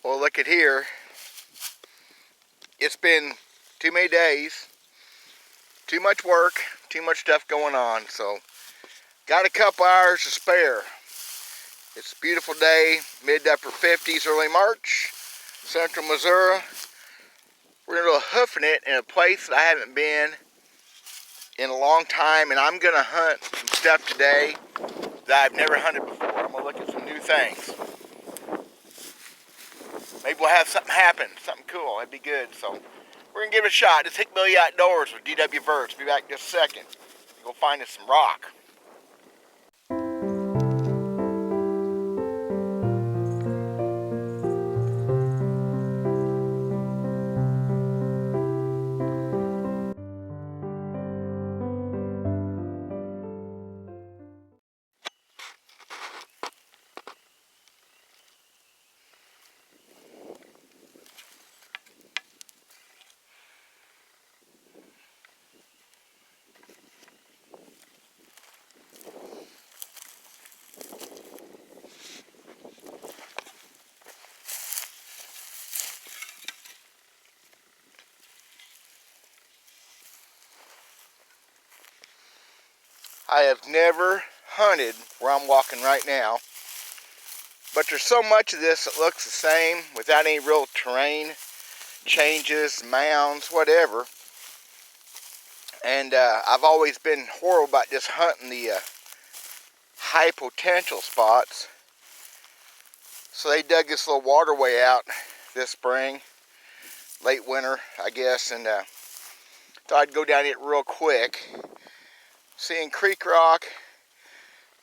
Well, look at here. It's been too many days, too much work, too much stuff going on. So, got a couple hours to spare. It's a beautiful day, mid to upper 50s, early March, central Missouri. We're going to go hoofing it in a place that I haven't been in a long time, and I'm going to hunt some stuff today that I've never hunted before. I'm going to look at some new things. Maybe we'll have something happen, something cool. That'd be good. So we're going to give it a shot. Just Hick Billy Outdoors with DW Verts. Be back in just a second. Go find us some rock. I have never hunted where I'm walking right now, but there's so much of this that looks the same without any real terrain changes, mounds, whatever. And I've always been horrible about just hunting the high potential spots. So they dug this little waterway out this spring, late winter, I guess, and thought I'd go down it real quick. Seeing creek rock,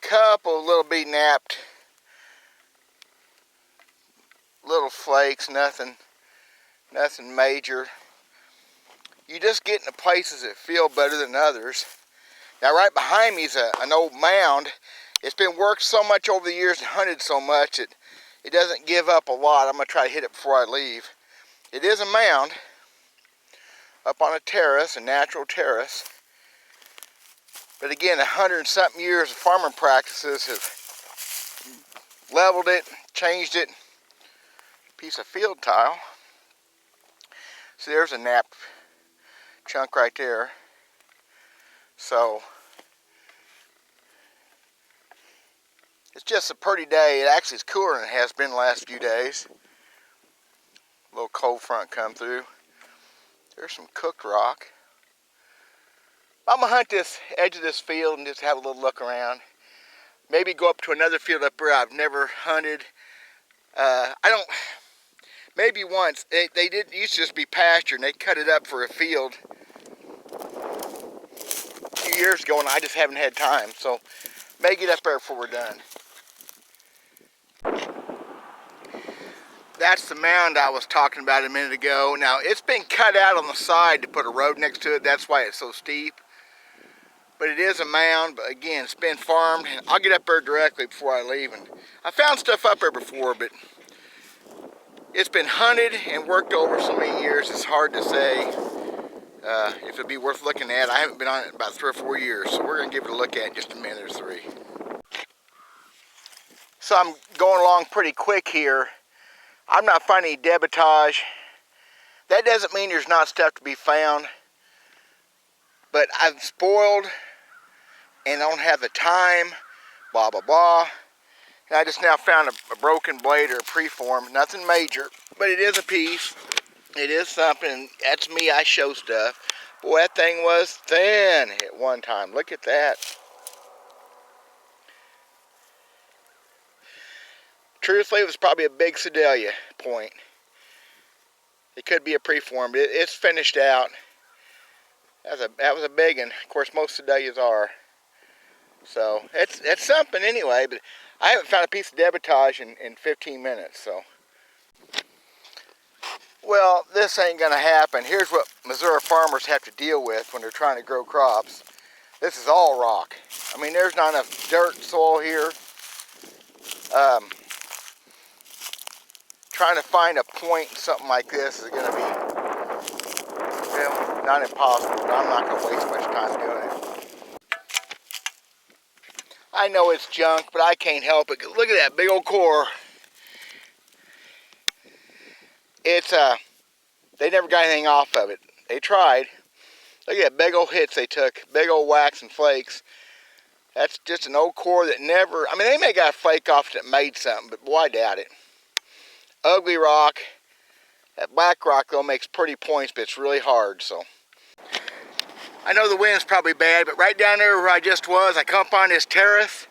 couple little bitty napped little flakes, nothing major. You just get into places that feel better than others. Now right behind me is an old mound. It's been worked so much over the years and hunted so much that it doesn't give up a lot. I'm going to try to hit it before I leave. It is a mound up on a terrace, a natural terrace. But again, 100-something years of farming practices have leveled it, changed it. Piece of field tile. See, there's a napped chunk right there. So, it's just a pretty day. It actually is cooler than it has been the last few days. A little cold front come through. There's some cooked rock. I'm going to hunt this edge of this field and just have a little look around. Maybe go up to another field up there I've never hunted. Maybe once. They did used to just be pasture and they cut it up for a field a few years ago and I just haven't had time. So, may get up there before we're done. That's the mound I was talking about a minute ago. Now, it's been cut out on the side to put a road next to it. That's why it's so steep. But it is a mound, but again, it's been farmed. And I'll get up there directly before I leave. And I found stuff up there before, but it's been hunted and worked over so many years, it's hard to say if it'd be worth looking at. I haven't been on it in about 3 or 4 years, so we're going to give it a look at in just a minute or 3. So I'm going along pretty quick here. I'm not finding any debitage. That doesn't mean there's not stuff to be found, but I'm spoiled and don't have the time, blah, blah, blah. And I just now found a broken blade or a preform. Nothing major, but it is a piece. It is something. That's me. I show stuff. Boy, that thing was thin at one time. Look at that. Truthfully, it was probably a big Sedalia point. It could be a preform, but it's finished out. That was a big one. Of course, most Sedalias are. So, it's something anyway, but I haven't found a piece of debitage in 15 minutes, so. Well, this ain't gonna happen. Here's what Missouri farmers have to deal with when they're trying to grow crops. This is all rock. I mean, there's not enough dirt, soil here. Trying to find a point in something like this is gonna be, well, not impossible, but I'm not gonna waste much time doing it. I know it's junk, but I can't help it. Look at that big old core. it's they never got anything off of it. They tried. Look at that big old hits they took, big old wax and flakes. That's just an old core that never, I mean, they may got a flake off that made something, but boy, I doubt it. Ugly rock. That black rock though makes pretty points, but it's really hard, so. I know the wind's probably bad, but right down there where I just was, I come up on this terrace.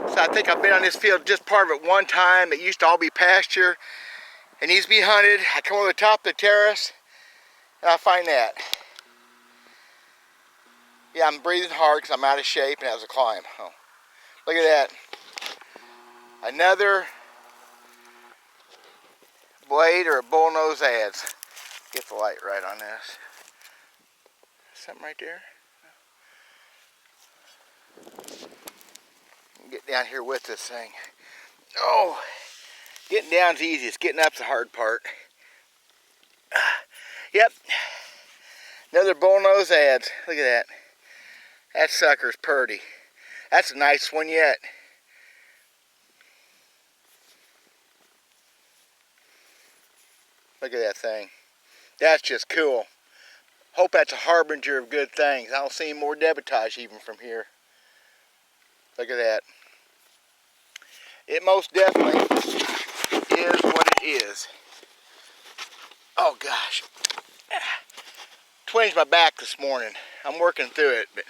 So I think I've been on this field just part of it one time. It used to all be pasture. It needs to be hunted. I come over the top of the terrace and I find that. Yeah, I'm breathing hard because I'm out of shape and that was a climb. Oh, look at that. Another blade or a bullnose adze. Get the light right on this. Something right there. Get down here with this thing. Oh, getting down's easy. It's getting up's the hard part. Yep. Another bullnose adze. Look at that. That sucker's purty. That's a nice one yet. Look at that thing. That's just cool. Hope that's a harbinger of good things. I don't see any more debitage even from here. Look at that. It most definitely is what it is. Oh gosh. Twinged my back this morning. I'm working through it, but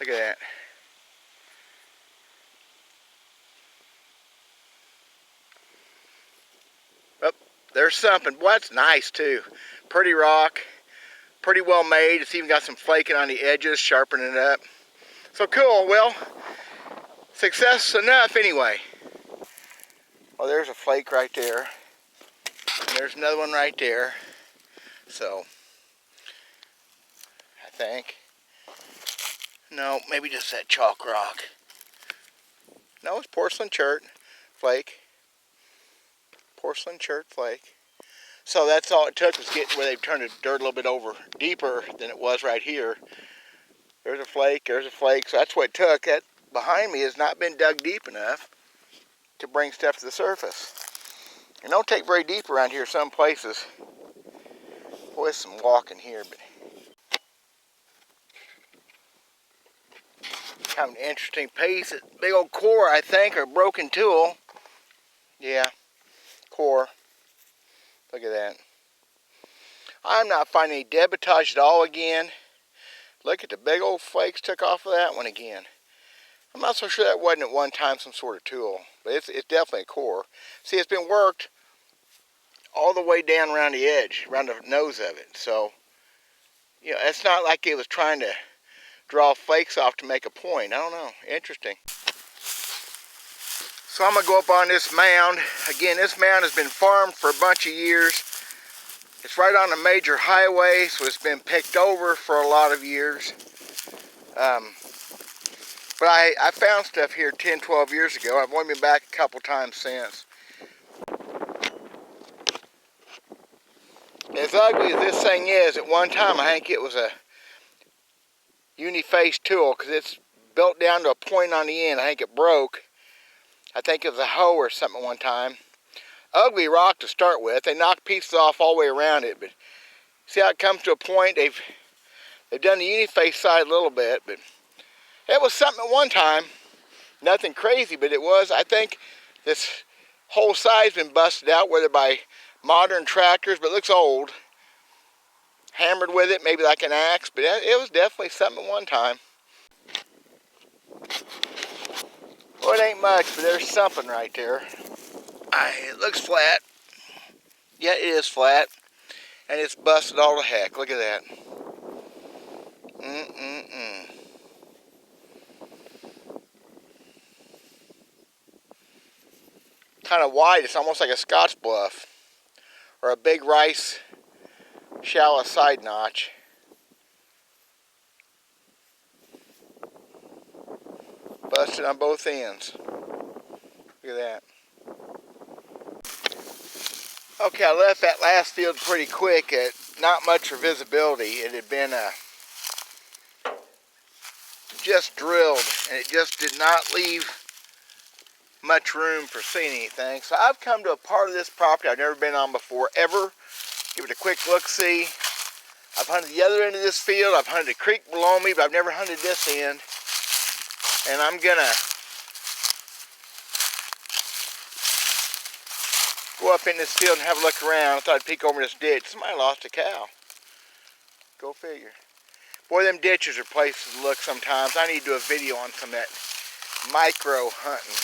look at that. Oh, there's something. Boy, that's nice too. Pretty rock. Pretty well made. It's even got some flaking on the edges, sharpening it up. So cool. Well, success enough anyway. Well, there's a flake right there. And there's another one right there. So, I think. No, maybe just that chalk rock. No, it's porcelain chert flake. Porcelain chert flake. So that's all it took was getting where they turned the dirt a little bit over deeper than it was right here. There's a flake, there's a flake. So that's what it took. That behind me has not been dug deep enough to bring stuff to the surface. It don't take very deep around here some places. Boy, there's some walking here, but kind of an interesting piece. Big old core, I think, or broken tool. Yeah, core. Look at that. I'm not finding any debitage at all again. Look at the big old flakes took off of that one again. I'm not so sure that wasn't at one time some sort of tool, but it's definitely a core. See, it's been worked all the way down around the edge, around the nose of it. So, you know, it's not like it was trying to draw flakes off to make a point. I don't know. Interesting. So I'm going to go up on this mound. Again, this mound has been farmed for a bunch of years. It's right on a major highway, so it's been picked over for a lot of years. But I found stuff here 10, 12 years ago. I've only been back a couple times since. As ugly as this thing is, at one time I think it was a uni-face tool because it's built down to a point on the end. I think it broke. I think it was a hoe or something at one time. Ugly rock to start with. They knocked pieces off all the way around it, but see how it comes to a point? They've done the uni-face side a little bit, but it was something at one time. Nothing crazy, but it was. I think this whole side's been busted out, whether by modern tractors, but it looks old. Hammered with it, maybe like an axe, but it was definitely something at one time. Well, it ain't much, but there's something right there. It looks flat. Yeah, it is flat. And it's busted all to heck. Look at that. Kind of wide. It's almost like a Scotch bluff. Or a big rice shallow side notch. Busted on both ends. Look at that. Okay, I left that last field pretty quick. Not much for visibility. It had been just drilled, and it just did not leave much room for seeing anything. So I've come to a part of this property I've never been on before, ever. Give it a quick look-see. I've hunted the other end of this field. I've hunted a creek below me, but I've never hunted this end. And I'm gonna go up in this field and have a look around. I thought I'd peek over this ditch. Somebody lost a cow. Go figure. Boy, them ditches are places to look sometimes. I need to do a video on some of that micro hunting.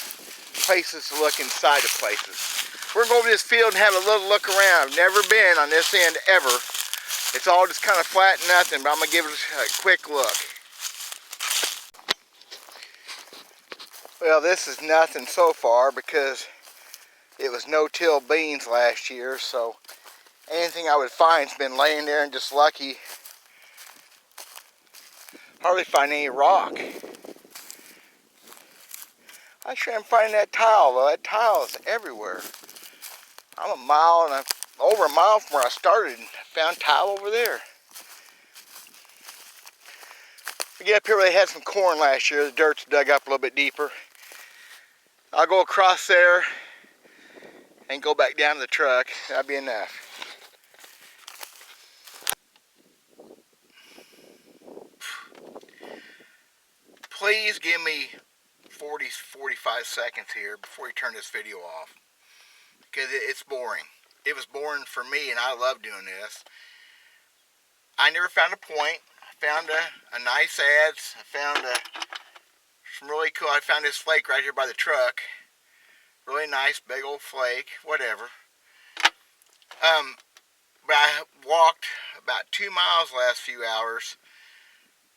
Places to look inside of places. We're going to go over this field and have a little look around. I've never been on this end ever. It's all just kind of flat and nothing, but I'm going to give it a quick look. Well, this is nothing so far because it was no-till beans last year, so anything I would find's been laying there and just lucky. Hardly find any rock. I sure am finding that tile, though. That tile is everywhere. I'm over a mile from where I started and found tile over there. We get up here where they had some corn last year. The dirt's dug up a little bit deeper. I'll go across there and go back down to the truck. That'll be enough. Please give me 45 seconds here before you turn this video off, because it's boring. It was boring for me, and I love doing this. I never found a point. I found a nice adze. I found some really cool. I found this flake right here by the truck. Really nice, big old flake, whatever. But I walked about 2 miles last few hours.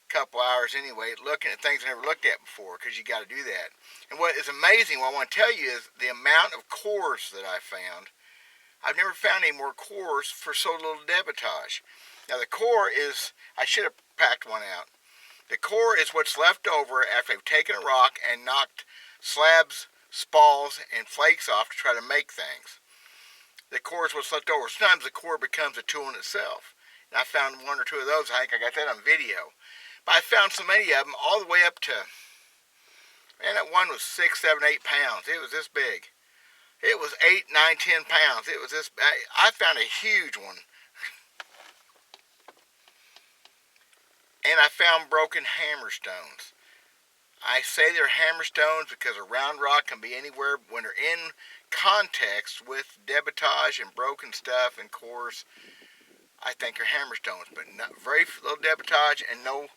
Couple hours anyway, looking at things I never looked at before, because you got to do that. And what is amazing, what I want to tell you, is the amount of cores that I found. I've never found any more cores for so little debitage. Now the core is, I should have packed one out. The core is what's left over after they've taken a rock and knocked slabs, spalls, and flakes off to try to make things. The core is what's left over. Sometimes the core becomes a tool in itself. And I found 1 or 2 of those. I think I got that on video. But I found so many of them, all the way up to, man, that one was 6, 7, 8 pounds. It was this big. It was 8, 9, 10 pounds. It was this, I found a huge one. And I found broken hammerstones. I say they're hammerstones because a round rock can be anywhere when they're in context with debitage and broken stuff and cores. I think they're hammerstones, but not very little debitage and no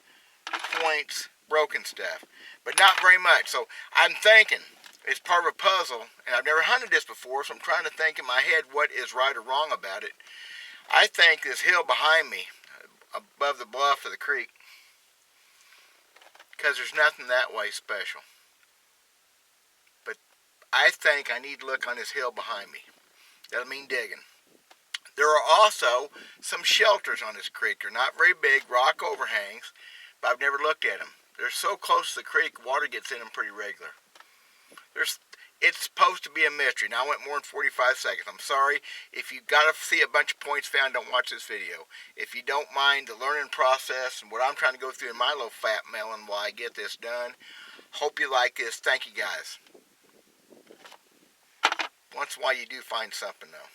points, broken stuff, but not very much. So I'm thinking it's part of a puzzle, and I've never hunted this before, so I'm trying to think in my head what is right or wrong about it. I think this hill behind me, above the bluff of the creek, because there's nothing that way special, but I think I need to look on this hill behind me. That'll mean digging. There are also some shelters on this creek. They're not very big, rock overhangs, but I've never looked at them. They're so close to the creek, water gets in them pretty regular. It's supposed to be a mystery. Now I went more than 45 seconds. I'm sorry. If you've got to see a bunch of points found, don't watch this video. If you don't mind the learning process and what I'm trying to go through in my little fat melon while I get this done, hope you like this. Thank you guys. Once in a while you do find something though.